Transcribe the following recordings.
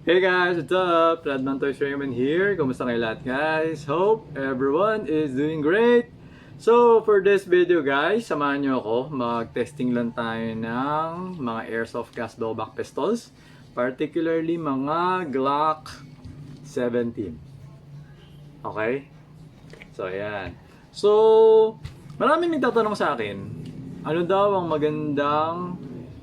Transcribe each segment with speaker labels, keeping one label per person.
Speaker 1: Hey guys, what's up? Radman Toys Raymond here. Kumusta kayo lahat guys? Hope everyone is doing great. So for this video guys, samahan nyo ako. Mag-testing lang tayo ng mga airsoft gas blowback pistols. Particularly mga Glock 17. Okay? So ayan. So, maraming nagtatanong sa akin, ano daw ang magandang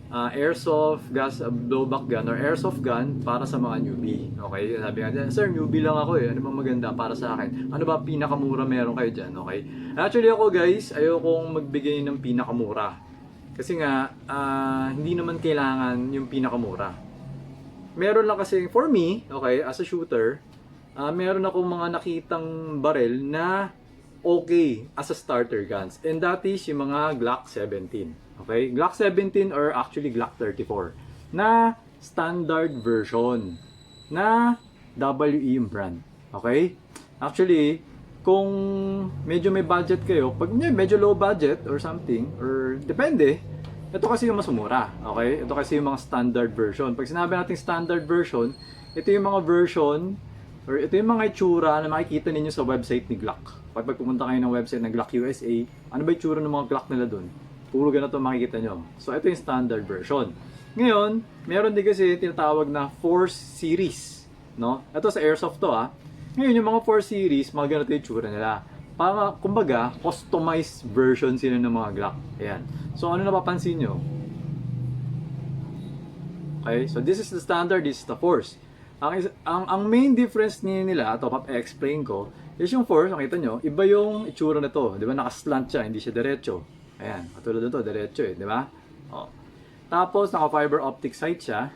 Speaker 1: airsoft gas blowback gun or airsoft gun para sa mga newbie. Okay? Sabi nga dyan, sir, newbie lang ako eh. Ano bang maganda para sa akin? Ano ba pinakamura meron kayo dyan? Okay? Actually ako guys, ayokong magbigay ng pinakamura. Kasi nga, hindi naman kailangan yung pinakamura. Meron lang kasi, for me, okay, as a shooter, meron akong mga nakitang barel na okay as a starter guns. And that is yung mga Glock 17. Okay? Glock 17 or actually Glock 34 na standard version na WE yung brand. Okay? Actually, kung medyo may budget kayo, pag medyo low budget or something, or depende, ito kasi yung mas mura. Okay? Ito kasi yung mga standard version. Pag sinabi natin standard version, ito yung mga version or ito yung mga itsura na makikita ninyo sa website ni Glock. Pag pumunta kayo ng website ng Glock USA, ano ba itsura ng mga Glock nila dun? Puro ganito makikita nyo. So, ito yung standard version. Ngayon, meron din kasi tinatawag na Force Series. No? Ito sa Airsoft to Ngayon, yung mga Force Series, mga ganito yung itsura nila. Para, kumbaga, customized version sila ng mga Glock. Ayan. So, ano napapansin nyo? Okay, so this is the standard, this is the Force. Ang main difference nila, ito pa-explain ko, is yung Force, nakita nyo, iba yung itsura na to. Di ba? Naka-slant siya, hindi siya diretso. Ayan, katulad nito, diretso di ba? Oh. Tapos, naka-fiber optic sight siya.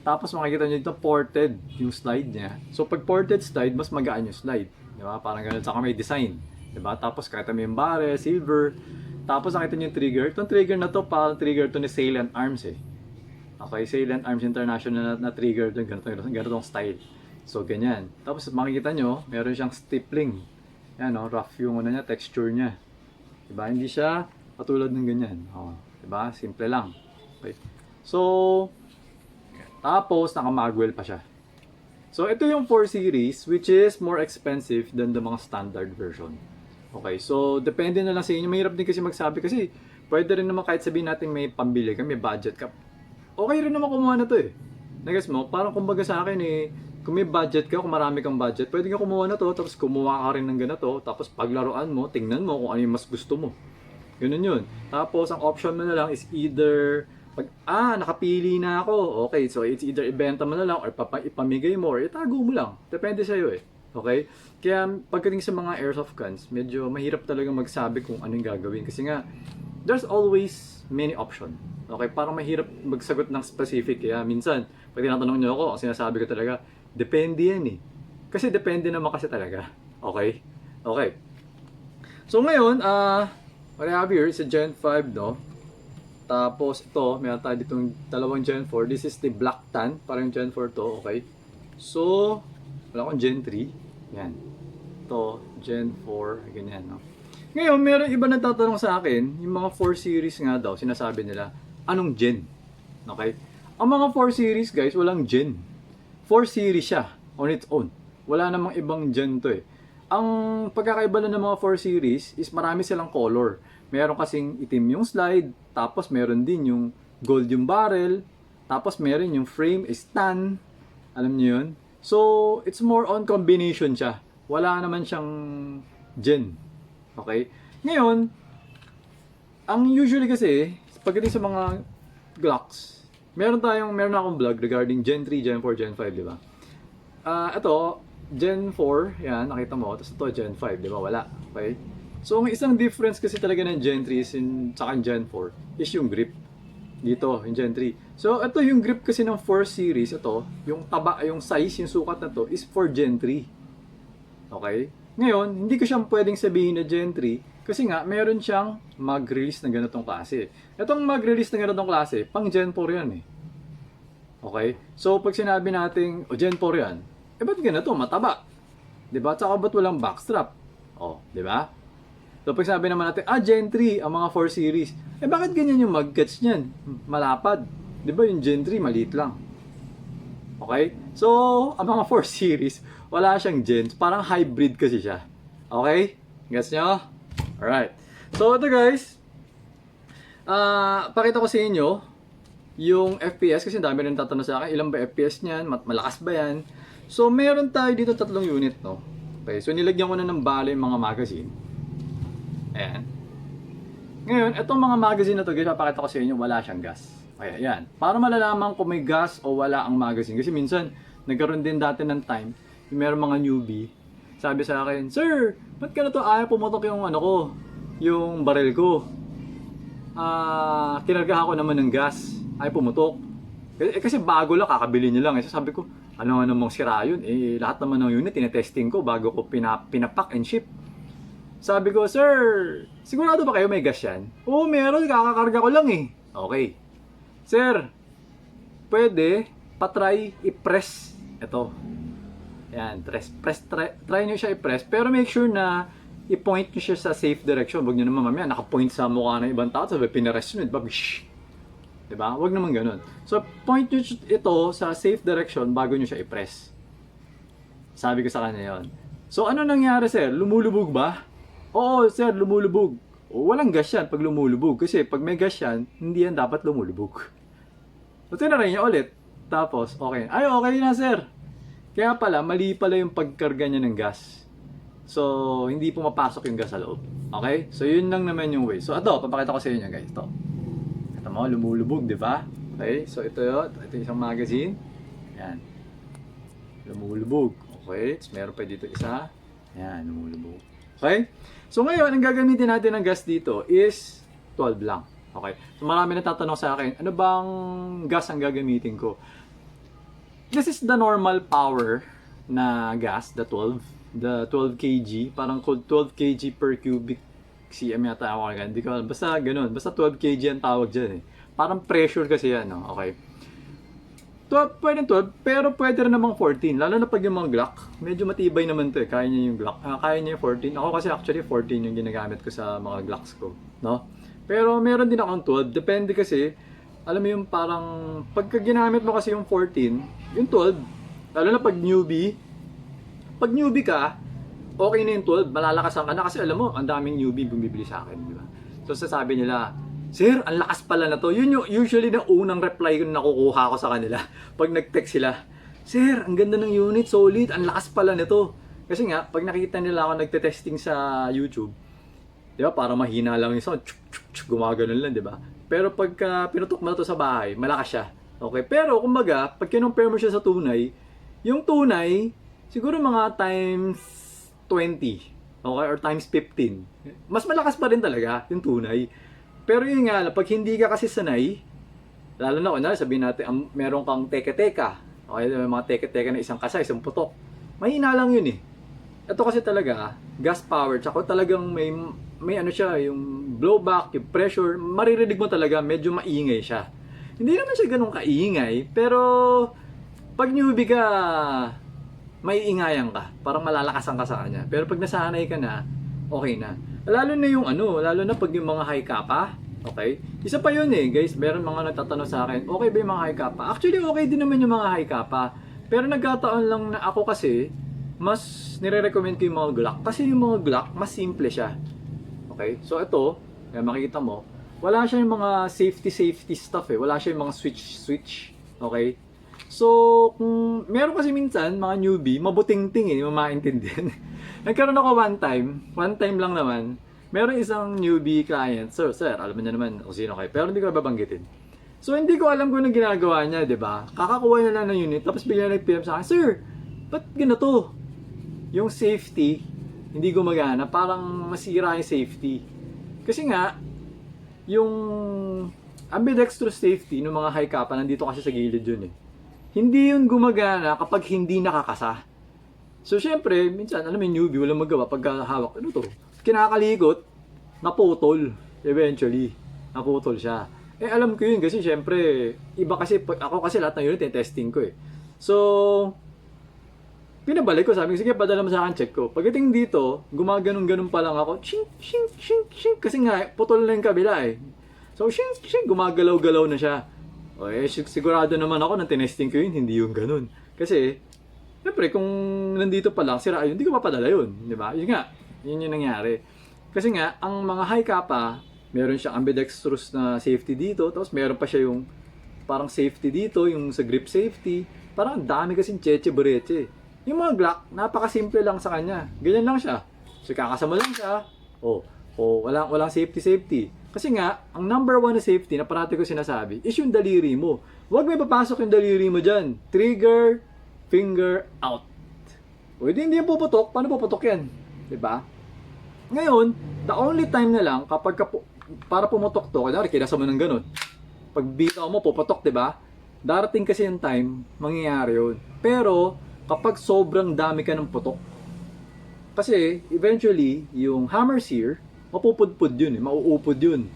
Speaker 1: Tapos, makikita nyo dito, ported yung slide niya. So, pag ported slide, mas magaan yung slide. Di ba? Parang ganun, saka may design. Di ba? Tapos, kahit may yung barrel, silver. Tapos, nakita nyo yung trigger. Itong trigger na to, parang trigger to ni Salient Arms Okay, Salient Arms International na trigger doon, ganitong style. So, ganyan. Tapos, makikita nyo, meron siyang stippling. Yan, rough yung niya, texture niya. Diba? Hindi siya katulad ng ganyan. Diba? Simple lang. Okay. So, tapos, naka-magwell pa siya. So, ito yung 4 series, which is more expensive than the mga standard version. Okay, so, depende na lang sa inyo. Mahirap din kasi magsabi kasi, pwede rin naman kahit sabihin natin may pambili ka, may budget ka. Okay rin naman kumuha na to Nagas mo, parang kumbaga sa akin kung may budget ka, kung marami kang budget, pwede ka kumuha na to, tapos kumuha ka rin ng ganito, tapos paglaruan mo, tingnan mo kung ano yung mas gusto mo. Ganun yun. Tapos, ang option mo na lang is either, nakapili na ako, okay, so it's either ibenta mo na lang, or ipamigay mo, or itago mo lang. Depende sa'yo Okay? Kaya, pagdating sa mga airsoft guns, medyo mahirap talaga magsabi kung ano yung gagawin. Kasi nga, there's always many option. Okay, parang mahirap magsagot ng specific. Kaya minsan, pag tinatanong nyo ako, ang sinasabi ko talaga, depende yan Kasi depende naman kasi talaga. Okay? Okay. So ngayon, what I have here is a Gen 5, no? Tapos ito, meron tayo ditong dalawang Gen 4. This is the Black Tan, parang Gen 4 to, okay? So, wala akong Gen 3. Yan. Ito, Gen 4, ganyan, no? Ngayon, meron iba nagtatanong sa akin, yung mga 4 series nga daw, sinasabi nila, anong gen? Okay? Ang mga 4 series, guys, walang gen. 4 series siya, on its own. Wala namang ibang gen to Ang pagkakaiba lang ng mga 4 series is marami silang color. Meron kasing itim yung slide, tapos meron din yung gold yung barrel, tapos meron yung frame is tan. Alam niyo yun? So, it's more on combination siya. Wala naman siyang gen. Okay? Ngayon, ang usually kasi, pagdating sa mga Glocks, meron akong vlog regarding Gen 3, Gen 4, Gen 5, di ba? Ito, Gen 4, yan, nakita mo, tapos ito, Gen 5, di ba? Wala. Okay? So, ang isang difference kasi talaga ng Gen 3 sa Gen 4 is yung grip. Dito, yung Gen 3. So, ito yung grip kasi ng 4 series, ito, yung taba, yung size, yung sukat na to, is for Gen 3. Okay? Ngayon, hindi ko siyang pwedeng sabihin na Gen 3 kasi nga, meron siyang mag-release na ganitong klase. Itong mag-release na ganitong klase, pang Gen 4 yan Okay? So, pag sinabi natin, Gen 4 yan, ba't ganito? Mataba. Diba? Tsaka ba't walang backstrap? Diba? So, pag sinabi naman natin, Gen 3, ang mga 4 series, bakit ganyan yung mag-catch niyan? Malapad. Diba yung Gen 3, maliit lang. Okay? So, ang mga 4 series, wala siyang gens. Parang hybrid kasi siya. Okay? Gets nyo? Alright. So, ito guys. Pakita ko sa inyo yung FPS kasi dami rin tatanong sa akin. Ilan ba FPS niyan? Malakas ba yan? So, meron tayo dito 3 unit, no? Okay. So, nilagyan ko na ng bala yung mga magazine. Ayan. Ngayon, itong mga magazine na to, guys, papakita ko sa inyo, wala siyang gas. Kaya yan. Para malalaman kung may gas o wala ang magazine. Kasi minsan, nagkaroon din dati ng time, yung meron mga newbie, sabi sa akin, Sir, ba't ka na to ayaw pumutok yung ano ko, yung baril ko? Kinargahan ko naman ng gas, ayaw pumutok. Kasi bago lang, kakabili nyo lang. Sabi ko, ano nga namang sira yun? Lahat naman ng unit, tinetesting ko bago ko pinapack and ship. Sabi ko, Sir, sigurado ba kayo may gas yan? Oo, meron, kakakarga ko lang eh. Okay. Sir, pwede patry i-press ito. Yan, try nyo siya i-press, pero make sure na i-point nyo siya sa safe direction. Huwag nyo naman mamaya naka-point sa mukha ng ibang tao, sabi pinares nyo, diba? Huwag naman ganun. So, point nyo ito sa safe direction bago nyo siya i-press. Sabi ko sa kanya yun. So, ano nangyari, sir? Lumulubog ba? Oo, sir, lumulubog. Walang gas yan pag lumulubog. Kasi pag may gas yan, hindi yan dapat lumulubog. So, tinaray niya ulit. Tapos, okay. Ay, okay na, sir. Kaya pala, mali pala yung pagkarga niya ng gas. So, hindi pumapasok yung gas sa loob. Okay? So, yun lang naman yung way. So, ito, papakita ko sa inyo, guys. Ito. Ito mo, lumulubog, di ba? Okay? So, ito yun. Ito isang magazine. Yan. Lumulubog. Okay? So, meron pa dito isa. Yan, lumulubog. Okay? So ngayon, ang gagamitin natin ng gas dito is 12 lang. Okay? So marami natatanong sa akin, ano bang gas ang gagamitin ko? This is the normal power na gas, the 12 kg, parang 12 kg per cubic cm yata ako agad. Hindi ko alam. Basta ganun. Basta 12 kg ang tawag dyan eh. Parang pressure kasi yan, no? Okay. 12, pwede 12, pero pwede rin namang 14. Lalo na pag yung mga Glock, medyo matibay naman to eh. Kaya niya yung Glock. Kaya niya yung 14. Ako kasi actually 14 yung ginagamit ko sa mga Glocks ko. No? Pero meron din akong 12. Depende kasi, alam mo yung parang, pagka ginamit mo kasi yung 14, yung 12, lalo na pag newbie ka, okay na yung 12, malalakasan ka na. Kasi alam mo, ang daming newbie bumibili sa akin. Di ba? So sasabi nila, Sir, ang lakas pala na to. Yun yung usually na unang reply ko na nakukuha ko sa kanila. Pag nag-text sila, Sir, ang ganda ng unit, solid, ang lakas pala nito. Kasi nga, pag nakita nila ako nagte-testing sa YouTube, di ba, para mahina lang yung sound, gumagano'n lang, di ba? Pero pagka pinutok mo na to sa bahay, malakas siya. Okay, pero kumbaga, pag kinumpare mo siya sa tunay, yung tunay, siguro mga times 20, okay, or times 15. Mas malakas pa rin talaga yung tunay. Pero yun nga, pag hindi ka kasi sanay, lalo na kunwari sabihin natin, meron kang teka-teka, okay, mga teka-teka na isang kasa, isang putok, mahina lang yun eh. Ito kasi talaga, gas power, tsaka talagang may ano siya, yung blowback, yung pressure, maririnig mo talaga, medyo maingay siya. Hindi naman siya ganun kaingay, pero pag newbie ka, maiingayan ka, parang malalakasan ka sa kanya. Pero pag nasanay ka na, okay na. Lalo na yung lalo na pag yung mga high kappa, okay? Isa pa yun eh, guys, meron mga nagtatanong sa akin, okay ba yung mga high kappa? Actually, okay din naman yung mga high kappa. Pero nagkataon lang na ako kasi, mas nire-recommend ko yung mga Glock. Kasi yung mga Glock, mas simple siya. Okay? So ito, makikita mo, wala siya yung mga safety stuff eh. Wala siya yung mga switch. Okay? So, kung meron kasi minsan, mga newbie, mabuting-ting eh, mamaintindihan. Nagkaroon ako one time lang naman, meron isang newbie client, sir, alam niya naman kung sino kayo, pero hindi ko babanggitin. So, hindi ko alam kung anong ginagawa niya, di ba? Kakakuha niya lang ng unit, tapos bigla nag-PM sa akin, sir, ba't ganito? Yung safety, hindi gumagana, parang masira yung safety. Kasi nga, yung ambidextrous safety ng mga high kappa, nandito kasi sa gilid yun eh. Hindi yun gumagana kapag hindi nakakasa. So, syempre, minsan, alam mo yung newbie, walang magawa pagka hawak. Ano to? Kinakalikot, naputol. Eventually, naputol siya. Eh, alam ko yun kasi syempre, iba kasi, ako kasi lahat ng unit, testing ko eh. So, pinabalik ko, sabi ko, sige, padala mo sa akin, check ko. Pagdating dito, gumaganong-ganon pa lang ako, shing, shing, shing, shing, kasi nga, putol na yung kabila eh. So, shing, shing, gumagalaw-galaw na siya. O, sigurado naman ako nang tinesting ko yun, hindi yung ganun. Kasi, siyempre, kung nandito pa lang, sira yun, hindi ko mapadala yun. Di ba? Yun nga, yun yung nangyari. Kasi nga, ang mga high kappa, meron siyang ambidextrous na safety dito, tapos meron pa siya yung parang safety dito, yung sa grip safety. Parang ang dami kasing cheche bureche. Yung mga Glock, napakasimple lang sa kanya. Ganyan lang siya. So, kakasama lang siya. Walang safety. Kasi nga, ang number one na safety na parati ko sinasabi is yung daliri mo. Huwag may papasok yung daliri mo dyan. Trigger, finger, out. O hindi yan puputok. Paano puputok yan? Diba? Ngayon, the only time na lang kapag para pumutok to, kaya kinasa mo ng ganun. Pag bitaw mo, puputok, diba? Darating kasi yung time, mangyayari yun. Pero, kapag sobrang dami ka ng putok, kasi eventually, yung hammer sear, mapupudpud yun, mauupod yun.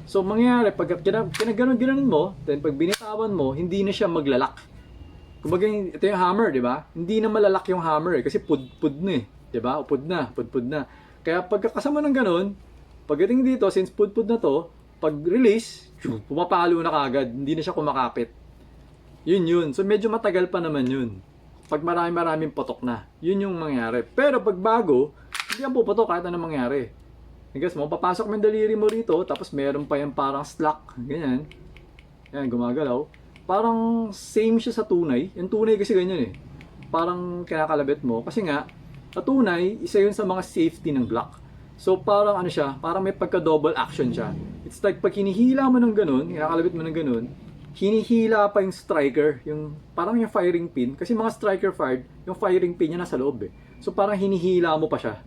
Speaker 1: So, mangyayari, pag kinaganon mo, then pag binitawan mo, hindi na siya maglalak. Kumbaga, ito yung hammer, di ba? Hindi na malalak yung hammer kasi pudpud na eh. Di ba? Pudpud na. Kaya pagkakasama ng ganon, pagdating dito, since pudpud na to, pag release, pumapalo na kagad, hindi na siya kumakapit. Yun. So, medyo matagal pa naman yun. Pag maraming putok na, yun yung mangyari. Pero pag bago, hindi yan puputok kahit anong mangyari. Guys, mo papasok mo yung daliri mo rito, tapos meron pa yung parang slack, ganyan. Yan, gumagalaw. Parang same siya sa tunay. Yung tunay kasi ganyan eh. Parang kinakalabit mo. Kasi nga, sa tunay, isa yun sa mga safety ng Glock. So parang ano siya, parang may pagka-double action siya. It's like pag hinihila mo ng ganun, kinakalabit mo ng ganun, hinihila pa yung striker, yung parang yung firing pin. Kasi mga striker fired, yung firing pin niya nasa loob eh. So parang hinihila mo pa siya.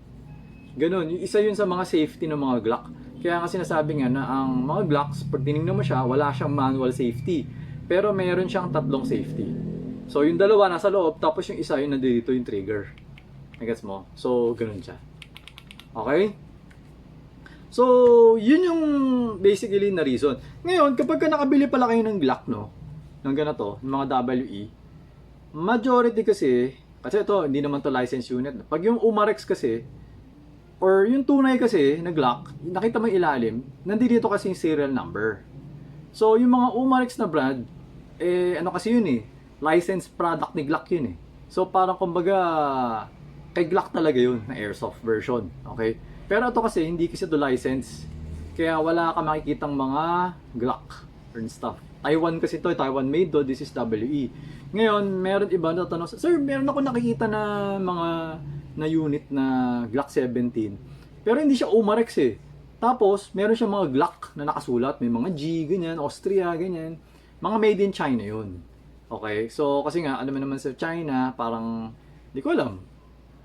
Speaker 1: Ganon, isa yun sa mga safety ng mga Glock. Kaya nga sinasabi nga na ang mga Glocks, pag tinignan mo siya, wala siyang manual safety. Pero meron siyang tatlong safety. So yung dalawa nasa loob, tapos yung isa yung nandito yung trigger. Nagets mo? So, ganon siya. Okay? So, yun yung basically na reason. Ngayon, kapag ka nakabili pala kayo ng Glock, no? Ng ganito, ng mga WE, majority kasi ito, hindi naman to license unit. Pag yung Umarex kasi, or yung tunay kasi na Glock, nakita mo yung ilalim, nandito kasi yung serial number. So, yung mga Umarex na brand, ano kasi yun eh, licensed product ni Glock yun eh. So, parang kumbaga, kay Glock talaga yun, na airsoft version. Okay? Pero ito kasi, hindi kasi ito license. Kaya wala ka makikitang mga Glock or stuff. Taiwan kasi ito, Taiwan made to, this is WE. Ngayon, meron iba na tanong, sir, meron ako nakikita na mga na unit na Glock 17. Pero hindi siya Umarex eh. Tapos, meron siya mga Glock na nakasulat. May mga G, ganyan, Austria, ganyan. Mga made in China yun. Okay? So, kasi nga, alam mo naman sa China, parang, hindi ko alam.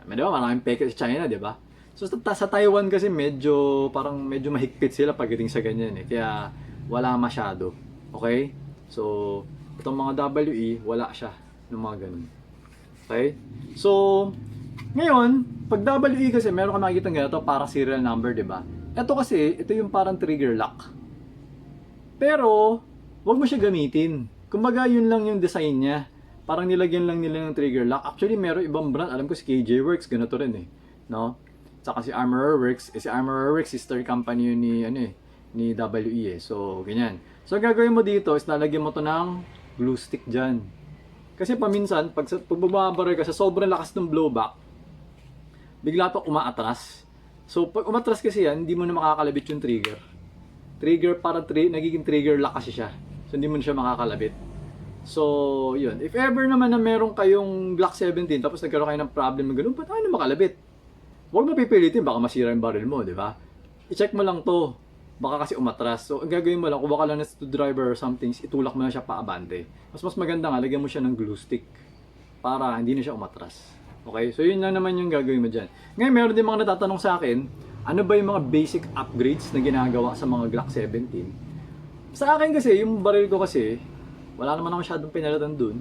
Speaker 1: Di ba? Maraming peke sa China, di ba? So, sa Taiwan kasi medyo, parang medyo mahigpit sila pagdating sa ganyan eh. Kaya, wala masyado. Okay? So, itong mga WE, wala siya ng mga ganun. Okay? So, ngayon, pag WE kasi meron ka makikita ganito para serial number, 'di ba? Ito kasi, ito yung parang trigger lock. Pero, wag mo siya gamitin. Kumbaga, yun lang yung design niya. Parang nilagyan lang nila ng trigger lock. Actually, meron ibang brand. Alam ko si KJ Works, ganito rin eh. No? Saka si Armorer Works. Si Armorer Works, sister company yun ni WE eh. So, ganyan. So, gagawin mo dito is lalagyan mo to ng glue stick dyan. Kasi paminsan, pag bumabaril ka sa sobrang lakas ng blowback, bigla to umaatras. So, pag umatras kasi yan, hindi mo na makakalabit yung trigger. Trigger para nagiging trigger lock kasi siya. So, hindi mo na siya makakalabit. So, yun. If ever naman na meron kayong Glock 17, tapos nagkaroon kayo ng problem ng ganun, paano makalabit? Huwag mo pipilitin, baka masira yung barrel mo, di ba? I-check mo lang to. Baka kasi umatras. So, ang gagawin mo lang, kung baka lang na screwdriver or something, itulak mo na siya paabante. Mas maganda nga, lagyan mo siya ng glue stick para hindi na siya umatras. Okay? So, yun lang naman yung gagawin mo dyan. Ngayon, meron din mga natatanong sa akin, ano ba yung mga basic upgrades na ginagawa sa mga Glock 17? Sa akin kasi, yung barrel ko kasi, wala naman ako masyadong pinalatan dun.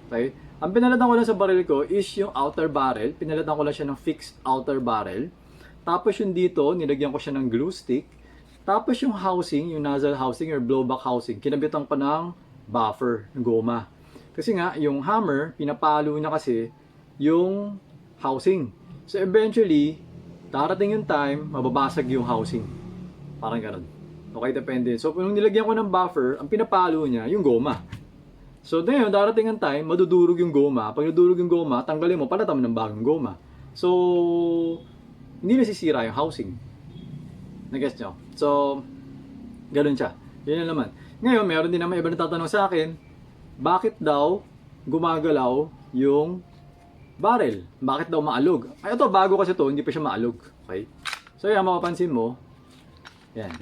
Speaker 1: Okay? Ang pinalatan ko lang sa barrel ko is yung outer barrel. Pinalatan ko lang siya ng fixed outer barrel. Tapos yung dito, nilagyan ko siya ng glue stick. Tapos yung housing, yung nozzle housing or blowback housing, kinabitan ko ng buffer, ng goma. Kasi nga, yung hammer, pinapalo niya kasi yung housing. So eventually, darating yung time, mababasag yung housing. Parang ganun. Okay, depende. So, kung nilagyan ko ng buffer, ang pinapalo niya, yung goma. So, ngayon, darating ang time, madudurog yung goma. Pag nadurog yung goma, tanggalin mo, palitan mo ng bagong goma. So, hindi nasisira yung housing. Nag-gets nyo? So, ganun siya. Yun na naman. Ngayon, meron din naman iba na tatanong sa akin, bakit daw gumagalaw yung barrel? Bakit daw maalog? Ay, ito, bago kasi to, hindi pa siya maalog. Okay? So, yan, mapapansin mo, yan.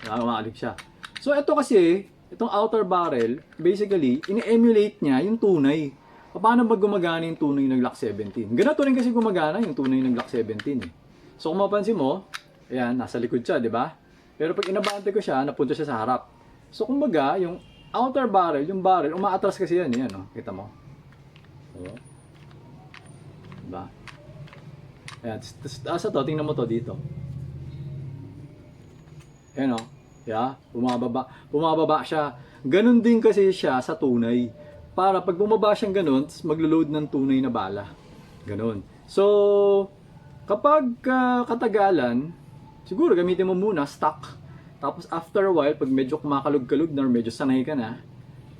Speaker 1: Maalog siya. So, ito kasi, itong outer barrel, basically, ini-emulate niya yung tunay. Paano ba gumagana yung tunay ng Glock 17? Ganito rin kasi gumagana yung tunay ng Glock 17. Eh. So, kung mapansin mo, ayan, nasa likod siya, di ba? Pero pag inabante ko siya, napunta siya sa harap. So, kumbaga, yung outer barrel, yung barrel, umaatras kasi yan. Yan, no? Kita mo? So, diba? Ayan, sa to, tingnan mo to dito. Ayan, no? Yeah, bumababa siya. Ganon din kasi siya sa tunay. Para pag bumaba siyang ganon, maglo-load ng tunay na bala. Ganon. So, kapag katagalan, siguro gamitin mo muna stock. Tapos after a while, pag medyo kumakalog-kalog na or medyo sanay ka na,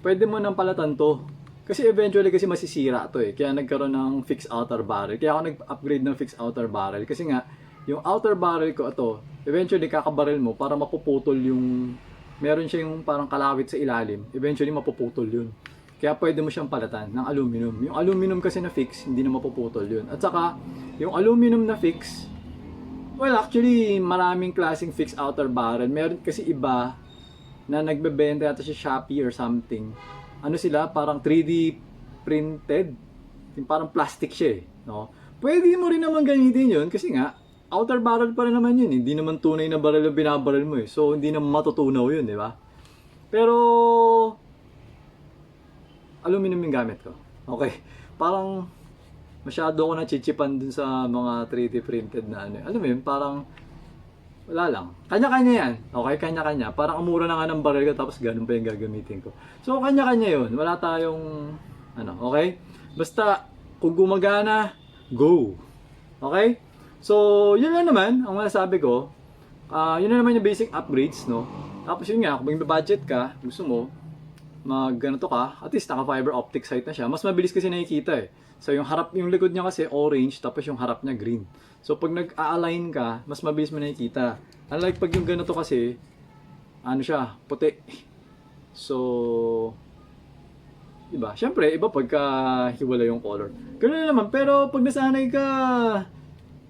Speaker 1: pwede mo nang palatan to. Kasi eventually kasi masisira to eh. Kaya nagkaroon ng fixed outer barrel. Kaya ako nag-upgrade ng fixed outer barrel. Kasi nga, yung outer barrel ko ito, eventually kakabaril mo para mapuputol yung, meron siya yung parang kalawit sa ilalim. Eventually mapuputol yun. Kaya pwede mo siyang palatan ng aluminum. Yung aluminum kasi na fix, hindi na mapuputol yun. At saka, yung aluminum na fix, well actually maraming klaseng fixed outer barrel. Meron kasi iba na nagbebenta yata sa Shopee or something. Ano sila, parang 3D printed. Yung parang plastic siya eh. No? Pwede mo rin naman gamitin yun kasi nga, outer barrel pa rin naman yun. Hindi naman tunay na barrel ang binabaril mo eh. So, hindi naman matutunaw yun, di ba? Pero, aluminum yung gamit ko. Okay. Parang, masyado ako nachichipan dun sa mga 3D printed na ano. Alam mo yun, parang, wala lang. Kanya-kanya yan. Okay, kanya-kanya. Parang umura na nga ng barrel ko tapos ganun pa yung gagamitin ko. So, kanya-kanya yun. Wala tayong, okay? Basta, kung gumagana, go. Okay? So, yun lang naman ang masasabi ko. Yun na naman yung basic upgrades, no? Tapos yun nga, kung may budget ka, gusto mo, ganito ka, at least naka fiber optic sight na siya. Mas mabilis kasi nakikita eh. So, yung likod niya kasi orange, tapos yung harap niya green. So, pag nag-a-align ka, mas mabilis mo nakikita. Unlike pag yung ganito kasi, siya, puti. So, diba? Siyempre, iba pagka hiwala yung color. Ganun naman, pero pag nasanay ka,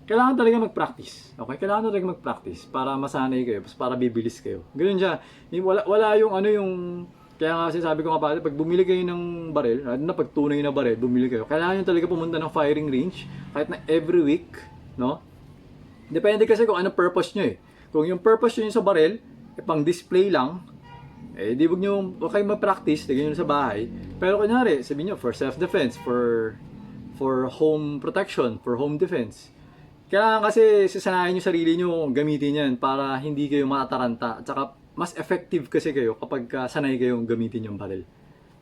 Speaker 1: kailangan talaga mag-practice. Okay? Kailangan talaga mag-practice para masanay kayo, para bibilis kayo. Ganun siya. Wala yung yung kaya nga sabi ko nga pala, pag bumili kayo ng baril, pag tunay na baril, bumili kayo. Kailangan nyo talaga pumunta ng firing range kahit na every week, no? Depende kasi kung ano purpose nyo eh. Kung yung purpose nyo sa baril, pang display lang, di wag nyo, okay mag-practice, lagyan nyo sa bahay. Pero kunyari, sabihin nyo, for self-defense, for home protection, for home defense. Kailangan kasi sasanayin nyo sarili nyo gamitin yan para hindi kayo matataranta. At saka, mas effective kasi kayo kapag sanay kayong gamitin yung baril.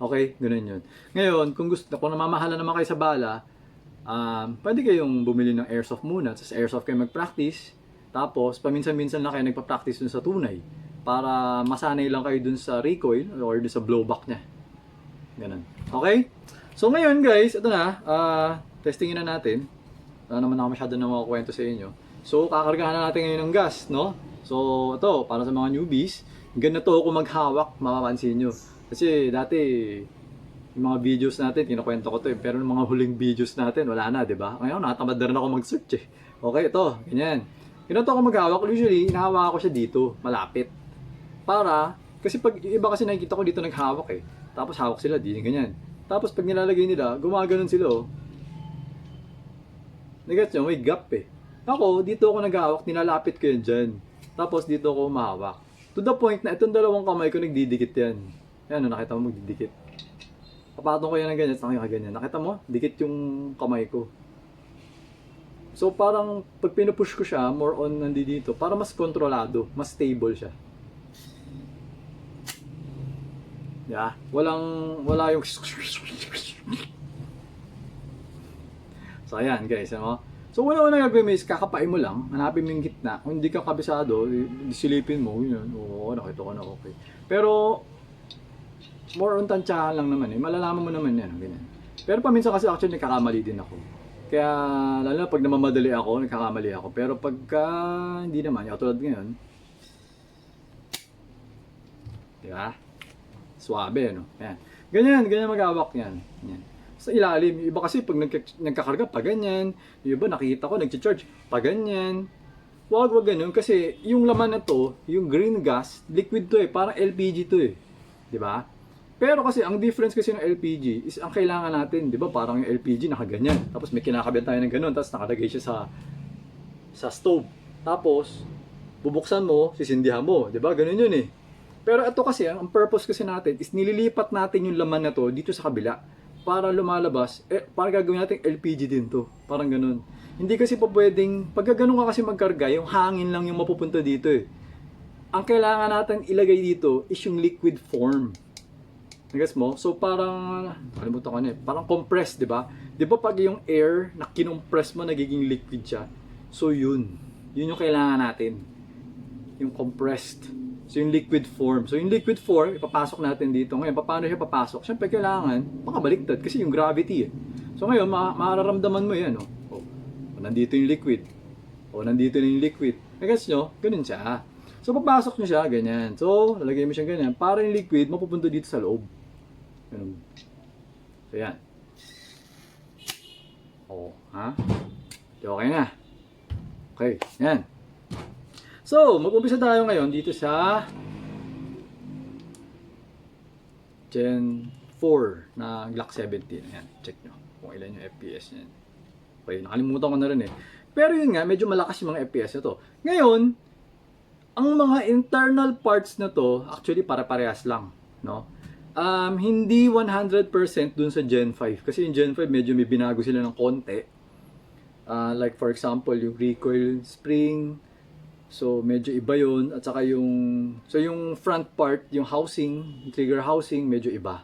Speaker 1: Okay? Ganun yun. Ngayon, kung namamahala naman kayo sa bala, pwede kayong bumili ng airsoft muna. Sa airsoft kayo mag-practice. Tapos, paminsan-minsan na kayo nagpa-practice dun sa tunay. Para masanay lang kayo dun sa recoil or dun sa blowback niya. Ganun. Okay? So, ngayon guys, ito na. Testingin na natin. Wala naman ako masyado na makakwento sa inyo. So, kakargahan na natin ngayon ng gas, no? So, ito, para sa mga newbies, ganito ako maghawak, mapapansin nyo. Kasi dati, yung mga videos natin, kinakwento ko to eh. Pero yung mga huling videos natin, wala na, di ba? Ngayon, nakatamad na rin ako mag-search eh. Okay, ito, ganyan. Ganito ako maghawak, usually, hinahawak ko siya dito, malapit. Para, kasi pag iba kasi nakikita ko dito naghawak eh. Tapos hawak sila, di ganyan. Tapos pag nilalagay nila, gumaganon sila oh. Nagets nyo, may gap eh. Ako, dito ako naghawak, nilalapit ko yan dyan. Tapos dito ako umahawak. To the point na itong dalawang kamay ko nagdidikit yan. Ayan, nakita mo magdidikit. Kapatong ko yan ng ganyan, sa ganyan. Nakita mo? Dikit yung kamay ko. So parang pag pinupush ko siya, more on nandito, para mas kontrolado, mas stable siya. Yeah, wala yung So ayan guys, So una-una gagawin mo is kakapain mo lang, hanapin mo yung gitna. Kung hindi ka kabisado, silipin mo, yun. Oo, nakita ko na okay. Pero more on tansyahan lang naman eh. Malalaman mo naman yan, ganyan. Pero paminsan kasi actually nagkakamali din ako. Kaya lalo na pag namamadali ako, nagkakamali ako. Pero pagka hindi naman, yung tulad ngayon, di ba? Suabe, no? Yan. Ganyan mag-awak yan. Yan. Sa ilalim, yung iba kasi pag nagkakarga, pa ganyan. Yung iba nakita ko, nag-charge, pa ganyan. Wag ganun kasi yung laman na to, yung green gas, liquid to eh, parang LPG to eh. 'Di ba? Pero kasi ang difference kasi ng LPG is ang kailangan natin, 'di ba? Parang yung LPG nakaganyan. Tapos may kinakabit tayo ng ganun, tapos nakalagay siya sa stove. Tapos bubuksan mo, sisindihan mo, 'di ba? Ganun 'yun eh. Pero ito kasi ang purpose kasi natin is nililipat natin yung laman na to dito sa kabila para lumalabas, para gagawin natin LPG din to. Parang ganun. Hindi kasi po pwedeng, pagka ganun ka kasi magkarga, yung hangin lang yung mapupunta dito eh. Ang kailangan natin ilagay dito is yung liquid form. Nagas mo? So parang, kalimutan ko na eh, parang compressed, di ba? Di ba pag yung air na kinompress mo, nagiging liquid siya? So yun yung kailangan natin. Yung compressed. So yung liquid form. So yung liquid form, ipapasok natin dito. Ngayon, paano siya papasok? Siyempre kailangan, makabaliktad kasi yung gravity eh. So ngayon, mararamdaman mo yan, no? Nandito yung liquid. Nandito yung liquid. Nagets nyo? Ganun siya. So, papasok nyo siya, ganyan. So, lalagay mo siya ganyan. Para yung liquid, mapupunta dito sa loob. Ganun. So, yan. Ha? Okay na. Okay, yan. So, mag-umpisa tayo ngayon dito sa Gen 4 na Glock 17. Ayan, check nyo kung ilan yung FPS niyan. Okay, nakalimutan ko na rin eh. Pero yun nga, medyo malakas yung mga FPS na to. Ngayon, ang mga internal parts na to, actually para-parehas lang. No? Hindi 100% dun sa Gen 5. Kasi yung Gen 5, medyo may binago sila ng konti. Like for example, yung recoil spring. So, medyo iba yun. At saka yung front part, yung housing, trigger housing, medyo iba.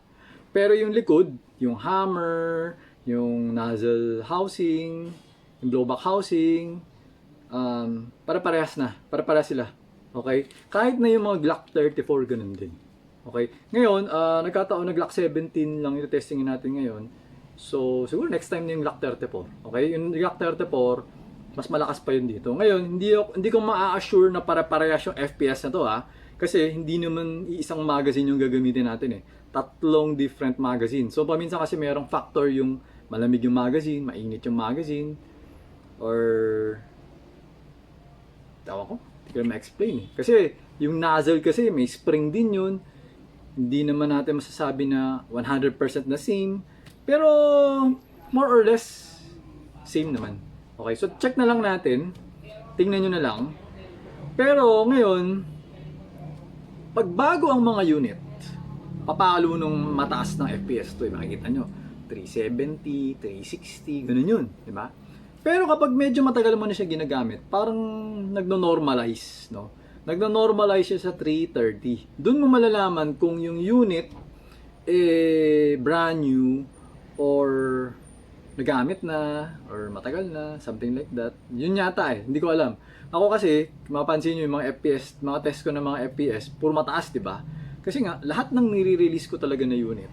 Speaker 1: Pero yung likod, yung hammer, yung nozzle housing, yung blowback housing, para-parehas na. Para-parehas sila. Okay? Kahit na yung mga Glock 34, ganun din. Okay? Ngayon, nagkataon na Glock 17 lang yung testingin natin ngayon. So, siguro next time na yung Glock 34. Okay? Yung Glock 34, mas malakas pa yun dito. Ngayon, hindi ko ma-assure na para-parehas yung FPS na to ha. Kasi hindi naman isang magazine yung gagamitin natin eh. 3 different magazine. So, paminsan kasi mayroong factor yung malamig yung magazine, mainit yung magazine, or tawa ko, hindi ko na ma-explain eh. Kasi yung nozzle kasi may spring din yun. Hindi naman natin masasabi na 100% na same. Pero more or less same naman. Okay, so check na lang natin. Tingnan nyo na lang. Pero ngayon, pagbago ang mga unit, papalo nung mataas ng FPS to, makikita nyo. 370, 360, ganun yun, di ba? Pero kapag medyo matagal mo na siya ginagamit, parang nagno-normalize, no? Nagno-normalize siya sa 330. Doon mo malalaman kung yung unit brand new or nagamit na or matagal na, something like that. Yun yata eh, hindi ko alam. Ako kasi, mapapansin nyo yung mga FPS, mga test ko ng mga FPS, puro mataas, di ba? Kasi nga, lahat ng nire-release ko talaga na unit,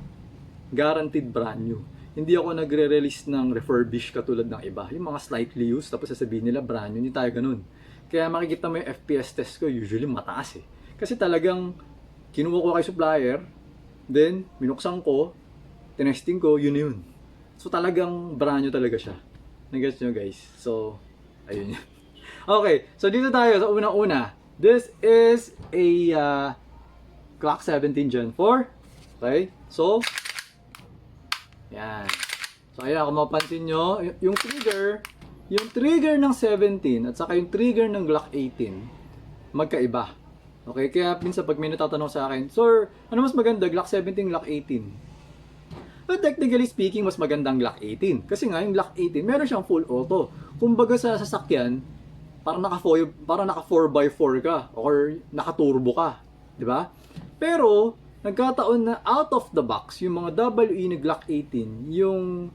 Speaker 1: guaranteed brand new. Hindi ako nagre-release ng refurbished katulad ng iba. Yung mga slightly used, tapos sasabihin nila brand new, hindi tayo ganun. Kaya makikita mo yung FPS test ko, usually mataas eh. Kasi talagang kinuha ko kay supplier, then minuksan ko, tinesting ko, yun yun. So talagang brand new talaga siya. Nag-gets nyo guys? So, ayun yun. Okay, so dito tayo sa unang-una. This is a Glock 17 Gen 4. Okay, so yan. So ayan, kung mapansin nyo, yung trigger ng 17 at saka yung trigger ng Glock 18 magkaiba. Okay, kaya minsan pag may natatanong sa akin, "Sir, ano mas maganda, Glock 17, Glock 18?" But technically speaking, mas magandang Glock 18. Kasi nga, yung Glock 18, meron siyang full auto. Kumbaga sa sasakyan, parang naka 4x4 ka or naka turbo ka, 'di ba? Pero nagkataon na out of the box, yung mga WE na Glock 18, yung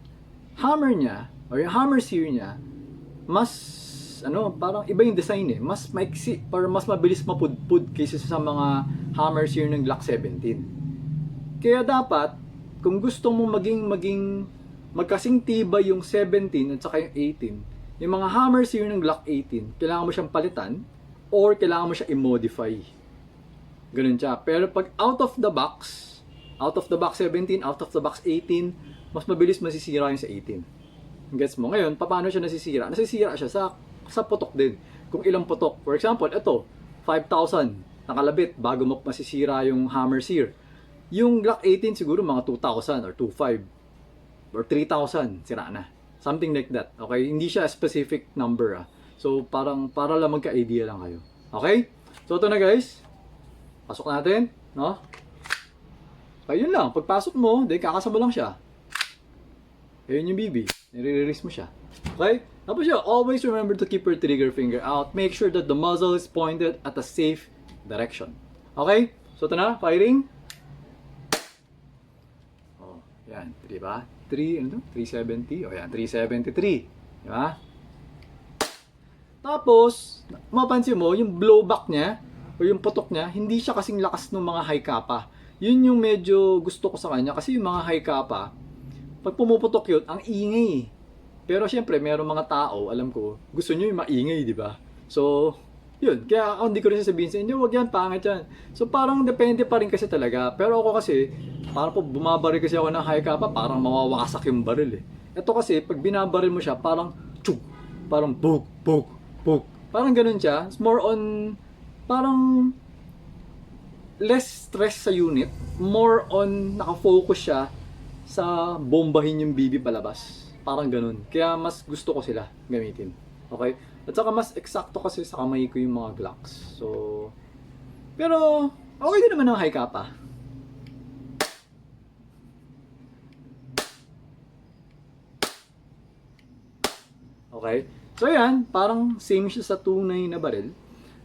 Speaker 1: hammer niya, or yung hammer sear niya, mas, parang iba yung design eh. Mas maiksi, or mas mabilis mapudpud kaysa sa mga hammer sear ng Glock 17. Kaya dapat, kung gusto mo magkasing tibay yung 17 at saka yung 18, yung mga hammer sear ng Glock 18, kailangan mo siyang palitan or kailangan mo siya i-modify. Ganun siya. Pero pag out of the box 17, out of the box 18, mas mabilis masisira yung sa 18. Gets mo? Ngayon, paano siya nasisira? Nasisira siya sa putok din. Kung ilang putok. For example, ito, 5,000 nakalabit bago mo masisira yung hammer sear. Yung Glock 18 siguro mga 2,000 or 2,500 or 3,000 sira na. Something like that. Okay? Hindi siya specific number ah. So parang para lang magka-idea lang kayo. Okay? So ito na guys. Pasok natin, no? Okay, yun lang. Pagpasok mo, kakasama lang siya. Ayun yung BB. Nire-release mo siya. Okay? Tapos yun, always remember to keep your trigger finger out. Make sure that the muzzle is pointed at a safe direction. Okay? So ito na, firing. Oh, yan. Diba? 370. O yan, 373. Diba? Tapos, mapansin mo, yung blowback niya, o yung putok niya, hindi siya kasing lakas ng mga high kappa. Yun yung medyo gusto ko sa kanya. Kasi yung mga high kappa, pag pumuputok yun, ang ingay. Pero syempre, mayroong mga tao, alam ko, gusto nyo yung maingay, di ba? So, yun. Kaya ako hindi ko rin sasabihin sa inyo, wag yan, pangit yan. So, parang depende pa rin kasi talaga. Pero ako kasi, parang po bumabaril kasi ako ng high kappa, parang mawawasak yung baril eh. Ito kasi, pag binabaril mo siya, parang chug, parang bug, bug, bug. Parang ganun siya. It's more on, parang less stress sa unit, more on nakafocus siya sa bombahin yung BB palabas. Parang ganun. Kaya mas gusto ko sila gamitin. Okay? At saka mas eksakto kasi sa kamay ko yung mga Glocks. So, pero okay din naman ang high kappa. Okay? So yan, parang same siya sa tunay na baril.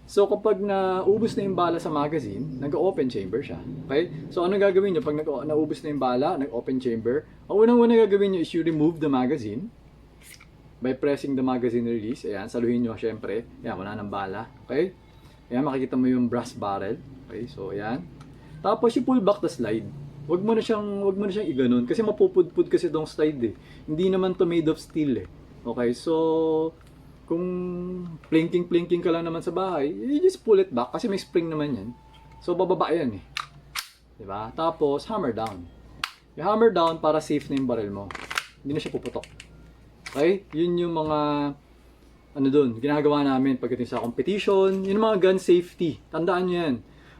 Speaker 1: So kapag naubos na yung bala sa magazine, nag-open chamber siya. Okay? So ano gagawin nyo pag naubos na yung bala, nag-open chamber? Ang unang-una gagawin nyo is you remove the magazine by pressing the magazine release. Ayan, saluhin nyo syempre. Ayan, wala ng bala. Okay? Ayan, makikita mo yung brass barrel. Okay, so ayan. Tapos you pull back the slide. Wag mo na siyang iganon kasi mapupudpud kasi tong slide eh. Hindi naman to made of steel eh. Okay, so kung plinking ka lang naman sa bahay, you just pull it back kasi may spring naman yan. So bababa yan eh. 'Di ba? Tapos hammer down. You hammer down para safe na yung barrel mo. Hindi na siya puputok. Okay? Yun yung mga ginagawa namin pagdating sa competition, yung mga gun safety. Tandaan niyo yan.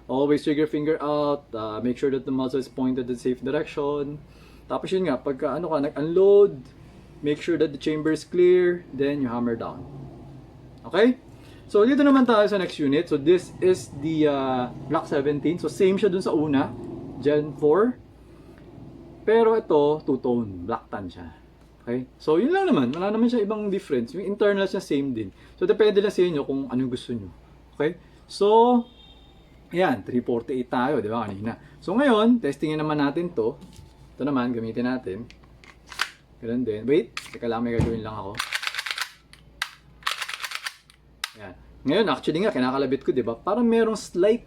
Speaker 1: Always trigger finger out, make sure that the muzzle is pointed in safe direction. Tapos yun nga, pagka nag-unload, make sure that the chamber is clear, then you hammer down. Okay? So dito naman tayo sa next unit. So this is the Glock 17. So same siya dun sa una, Gen 4. Pero ito, two-tone, black tan siya. Okay? So yun lang naman, wala naman siya ibang difference. Yung internal siya same din. So depende lang sa inyo kung ano gusto nyo. Okay? So, ayan, 348 tayo, di ba kanina? So ngayon, testingin naman natin to. Ito naman, gamitin natin. Ganun din. Wait, teka lang, may gagawin lang ako. Ayan. Ngayon, actually nga, kinakalabit ko, di ba? Parang merong slight,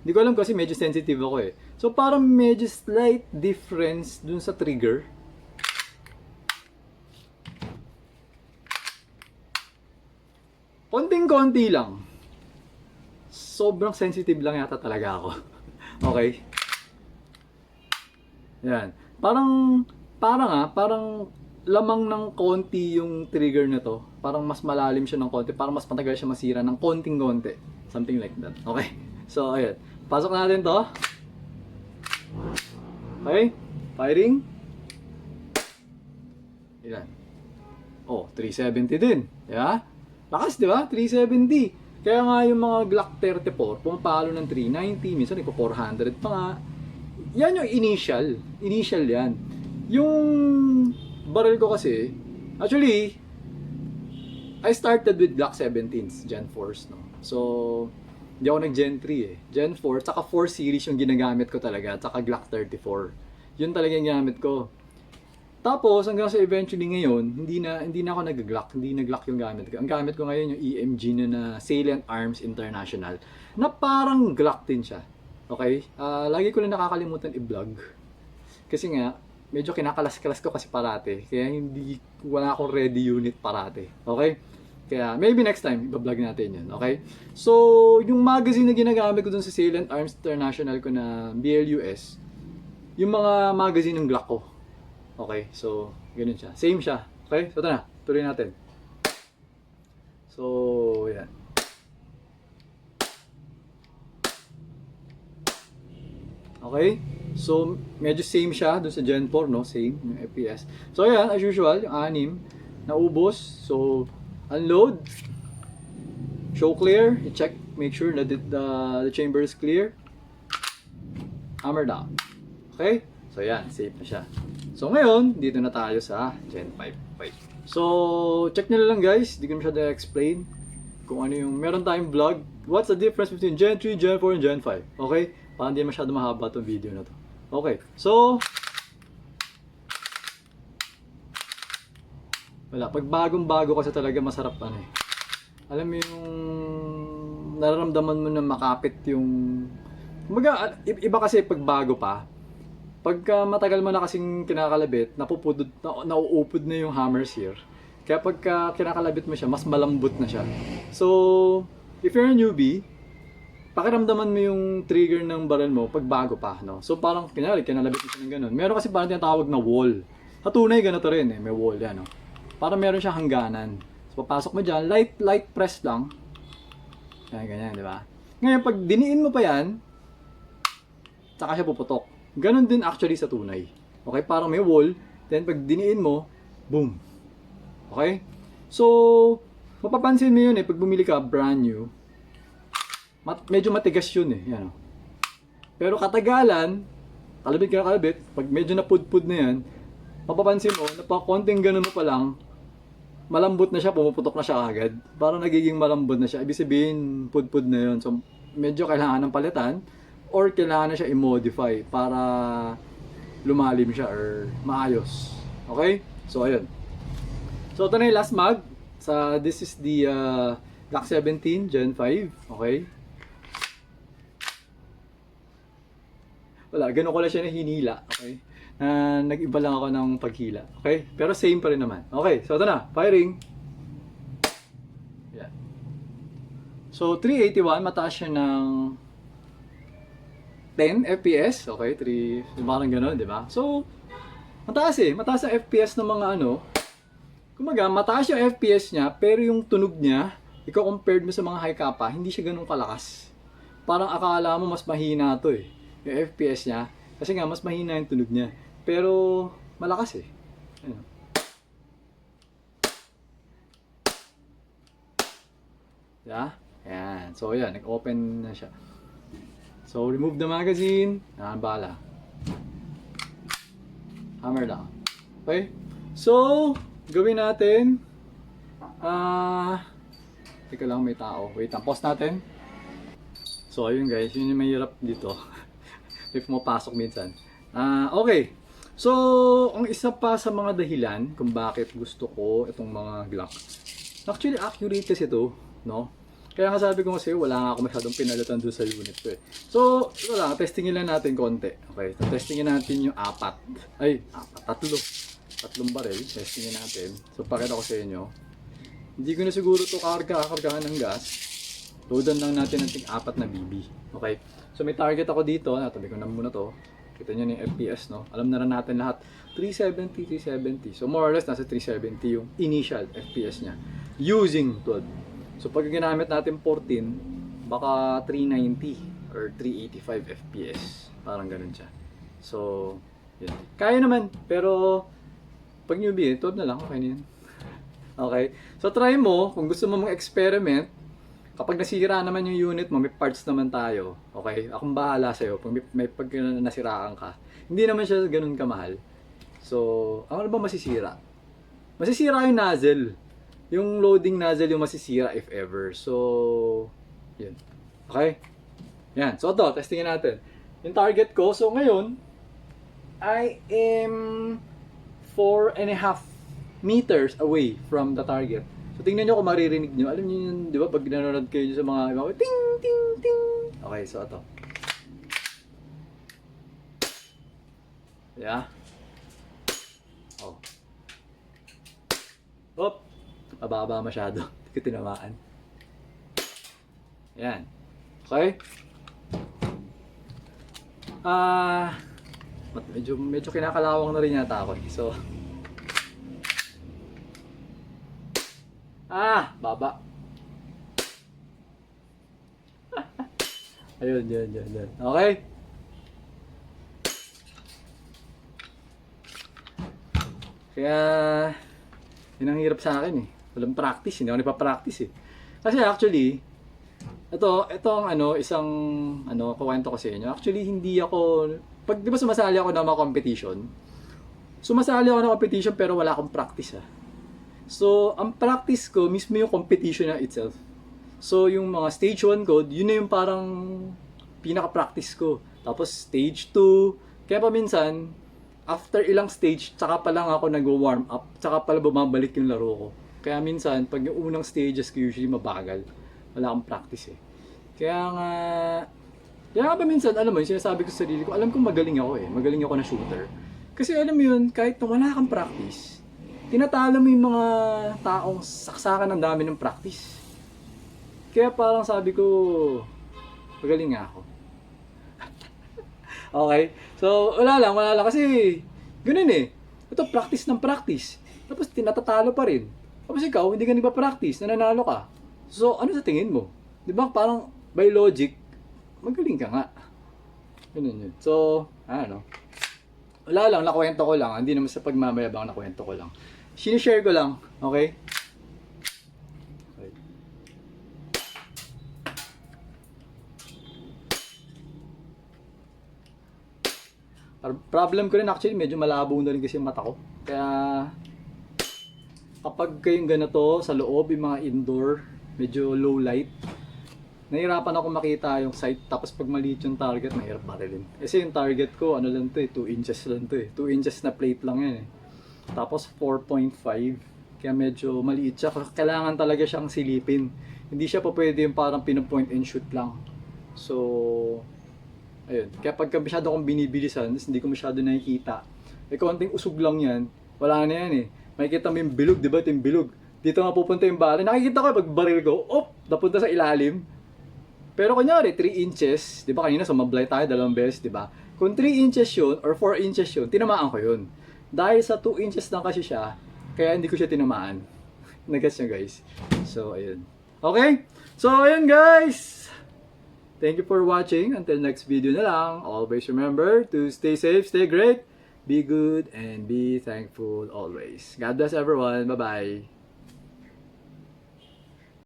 Speaker 1: Hindi ko alam kasi medyo sensitive ako eh. So, parang medyo slight difference dun sa trigger. Konting-konti lang. Sobrang sensitive lang yata talaga ako. Okay? Yan. Parang lamang ng konti yung trigger na to. Parang mas malalim siya ng konti. Parang mas matagal siya masira ng konting-konti. Something like that. Okay? So, ayan. Pasok natin to. Okay? Firing. Ilan? Oh, 370 din. Yeah? Lakas, di ba? 370. Kaya nga yung mga Glock 34, pumapalo ng 390, minsan nagpo 400 pa nga. Yan yung initial. Initial yan. Yung barrel ko kasi, actually, I started with Glock 17s, Gen 4s, no? So, hindi ako nag-Gen 3 eh. Gen 4, tsaka 4 series yung ginagamit ko talaga, tsaka Glock 34. Yun talaga yung ginamit ko. Tapos, hanggang sa eventually ngayon, hindi na ako nag-Glock. Hindi nag-Glock yung gamit ko. Ang gamit ko ngayon yung EMG na Salient Arms International, na parang Glock din siya. Okay? Lagi ko lang nakakalimutan i-vlog. Kasi nga, medyo kinakalas-kalas ko kasi parate. Kaya wala akong ready unit parate. Okay? Kaya maybe next time, iba-vlog natin yun. Okay? So, yung magazine na ginagamit ko dun sa Salient Arms International ko na BLUS, yung mga magazine ng Glock ko. Okay? So, ganun siya. Same siya. Okay? So, ito na. Tuloy natin. So, yan. Okay? So, medyo same siya dun sa Gen 4, no? Same, yung FPS. So, ayan, as usual, yung 6, naubos. So, unload. Show clear. I-check, make sure that the chamber is clear. Hammer down. Okay? So, ayan, safe na siya. So, ngayon, dito na tayo sa Gen 5. Okay. So, check nyo lang guys. Di ko na siya explain kung ano yung, meron tayong vlog. What's the difference between Gen 3, Gen 4, and Gen 5? Okay? Parang hindi masyado mahaba itong video na to. Okay, so wala, pag bagong-bago kasi talaga masarap ano eh. Alam mo yung nararamdaman mo na makapit yung kumbaga, iba kasi pag bago pa. Pagka matagal mo na kasing kinakalabit, nauupod na yung hammer sear. Kaya pagka kinakalabit mo siya, mas malambot na siya. So, if you're a newbie, pakiramdaman mo yung trigger ng barrel mo pag bago pa, no? So parang kinalabit mo siya ng ganun. Meron kasi parang tinatawag na wall. Sa tunay ganito rin eh, may wall yan, no? Parang meron siyang hangganan. So papasok mo dyan, light press lang. Ganyan, di ba? Ngayon pag diniin mo pa yan, saka siya puputok. Ganun din actually sa tunay. Okay, parang may wall, then pag diniin mo, boom. Okay? So, mapapansin mo yun eh, pag bumili ka brand new, medyo matigas yun eh. Yan, oh. Pero katagalan, kalabit, pag medyo napudpud na yan, mapapansin mo, konting ganun mo pa lang, malambot na siya, pumuputok na siya agad. Parang nagiging malambot na siya. Ibig sabihin, pudpud na yun. So, medyo kailangan ng palitan or kailangan na siya i-modify para lumalim siya or maayos. Okay? So, ayun. So, ito na yung last mag. This is the Glock 17 Gen 5. Okay? Wala, ganun ko lang siya na hinila, okay? Nag-iba lang ako ng paghila, okay? Pero same pa rin naman. Okay, so ito na, firing. Yan. So, 381, mataas siya ng 10 FPS, okay? 3, parang ganun, di ba? So, mataas eh, mataas ang FPS ng mga ano. Kumaga, mataas yung FPS niya, pero yung tunog niya, ikaw compared mo sa mga high kappa, hindi siya ganun kalakas. Parang akala mo mas mahina to eh. Yung FPS niya, kasi nga mas mahina yung tunog niya. Pero malakas eh. Ayun. Yeah? Ayan. So ayan, nag-open na siya. So remove the magazine. Bala. Hammer down. Okay? So, gawin natin. Teka lang, may tao. Wait, pause natin. So ayun guys, yun yung mahirap dito. If mapasok minsan. Okay. So, ang isa pa sa mga dahilan kung bakit gusto ko itong mga Glock. Actually, accurate kasi ito, no? Kaya nga sabi ko kasi, wala nga ako masyadong pinalitan doon sa unit ko eh. So, ito lang, testingin lang natin konti. Okay, so testingin natin yung tatlong barrel. Testingin natin. So, pakita ko sa inyo. Hindi ko na siguro ito kakargahan ng gas. Loadan lang natin ng 4 na BB. Okay? So may target ako dito, natabi ko na muna to. Kita nyo na yung FPS, no? Alam na rin natin lahat. 370. So more or less, nasa 370 yung initial FPS niya. Using 12. So pag ginamit natin 14, baka 390 or 385 FPS. Parang ganun siya. So, yun. Kaya naman, pero pag newbie, 12 na lang, okay na yun. Okay? So try mo, kung gusto mo mag-experiment, kapag nasira naman yung unit mo, may parts naman tayo. Okay? Akong bahala sa'yo. Pag nasiraan ka. Hindi naman siya ganun kamahal. So, ano ba masisira? Masisira yung nozzle. Yung loading nozzle yung masisira if ever. So, yun. Okay? Yan. So, ito. Testingin natin. Yung target ko. So, ngayon, I am 4.5 meters away from the target. So, tingnan nyo kung maririnig nyo. Alam nyo yun, di ba? Pag nanonood kayo sa mga ting, ting, ting. Okay, so ito. Yeah. Oh. Hop. Mababa masyado. Hindi ko tinamaan. Yan. Okay. Medyo kinakalawang na rin yata ako. So, baba. Ayun, yun. Okay? Kaya, yun ang hirap sa akin eh. Walang practice, hindi ako nagpa-practice eh. Kasi actually, ito ang isang kuwento ko sa inyo. Actually, hindi ako, di ba sumasali ako ng mga competition? Sumasali ako ng competition pero wala akong practice ah. So, ang practice ko mismo yung competition na itself. So, yung mga stage 1 code, yun na yung parang pinaka-practice ko. Tapos stage 2, kaya pa minsan, after ilang stage, tsaka pa lang ako nag-warm up, tsaka pala bumabalik yung laro ko. Kaya minsan, pag yung unang stages ko usually mabagal, wala akong practice eh. Kaya nga ba minsan, alam mo, yung sinasabi ko sa sarili ko, alam ko magaling ako eh, magaling ako na shooter. Kasi alam mo yun, kahit na wala kang practice, tinatalo mo yung mga taong saksakan ng dami ng practice. Kaya parang sabi ko, magaling nga ako. Okay? So, wala lang. Kasi, ganun eh. Ito, practice ng practice. Tapos, tinatatalo pa rin. Tapos ikaw, hindi ka nagpa-practice, nananalo ka. So, ano sa tingin mo? Di ba, parang, by logic, magaling ka nga. Ganun yun. So, wala lang, nakwento ko lang. Hindi naman sa pagmamayabang, nakwento ko lang. Sinishare ko lang, okay? Problem ko rin actually, medyo malabo na rin kasi yung mata ko. Kaya, kapag kayong ganito sa loob, yung mga indoor, medyo low light, nahirapan ako makita yung sight. Tapos pag maliit yung target, mahirap barilin. Kasi yung target ko, ano lang to eh, 2 inches lang to eh. 2 inches na plate lang yan eh. Tapos 4.5, kaya medyo maliit siya. Kailangan talaga siyang silipin. Hindi siya pa pwede yung parang pinapoint and shoot lang. So, ayun. Kaya pagka masyado akong binibilisan, hindi ko masyado nakikita. Eh, konting usog lang yan, wala na yan eh. Makikita mo yung bilog, di ba? Ito yung bilog. Dito nga pupunta yung bala. Nakikita ko pag baril ko, napunta sa ilalim. Pero kunyari, 3 inches, di ba kanina sumablay tayo 2 beses, di ba? Kung 3 inches yun, or 4 inches yun, tinamaan ko yun. Dahil sa 2 inches lang kasi siya, kaya hindi ko siya tinamaan. Nag-gets nyo guys? So, ayun. Okay? So, ayun guys! Thank you for watching. Until next video na lang. Always remember to stay safe, stay great, be good, and be thankful always. God bless everyone. Bye-bye.